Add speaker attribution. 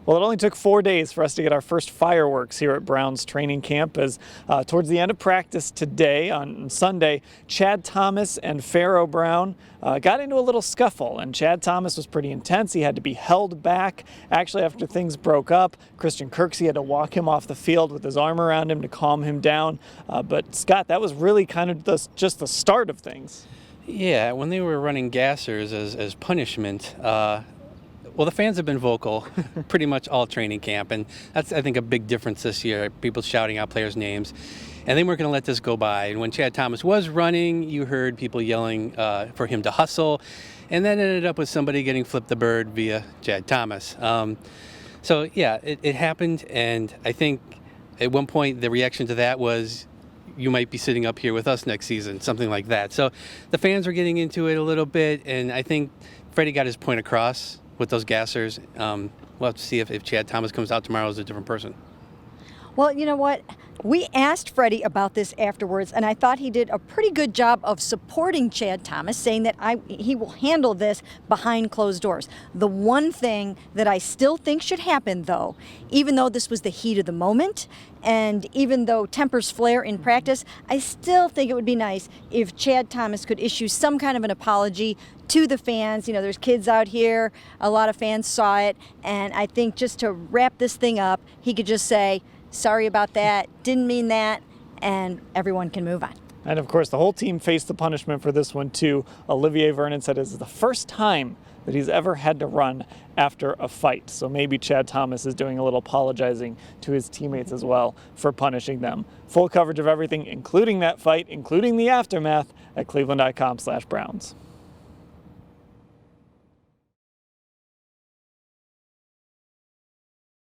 Speaker 1: Well, it only took 4 days for us to get our first fireworks here at Browns training camp as towards the end of practice today on Sunday, Chad Thomas and Pharaoh Brown got into a little scuffle, and Chad Thomas was pretty intense. He had to be held back. Actually, after things broke up, Christian Kirksey had to walk him off the field with his arm around him to calm him down. But Scott, that was really kind of just the start of things.
Speaker 2: Yeah, when they were running gassers as punishment, well, the fans have been vocal pretty much all training camp, and that's, I think, a big difference this year, people shouting out players' names. And they weren't going to let this go by. And when Chad Thomas was running, you heard people yelling for him to hustle, and that ended up with somebody getting flipped the bird via Chad Thomas. So, yeah, it happened, and I think at one point the reaction to that was, you might be sitting up here with us next season, something like that. So the fans were getting into it a little bit, and I think Freddie got his point across with those gassers. We'll have to see if Chad Thomas comes out tomorrow as a different person.
Speaker 3: Well, you know what? We asked Freddie about this afterwards, and I thought he did a pretty good job of supporting Chad Thomas, saying that he will handle this behind closed doors. The one thing that I still think should happen, though, even though this was the heat of the moment, and even though tempers flare in practice, I still think it would be nice if Chad Thomas could issue some kind of an apology to the fans. You know, there's kids out here, a lot of fans saw it, and I think just to wrap this thing up, he could just say, sorry about that, didn't mean that, and everyone can move on.
Speaker 1: And of course, the whole team faced the punishment for this one too. Olivier Vernon said this is the first time that he's ever had to run after a fight. So maybe Chad Thomas is doing a little apologizing to his teammates as well for punishing them. Full coverage of everything, including that fight, including the aftermath, at cleveland.com/Browns.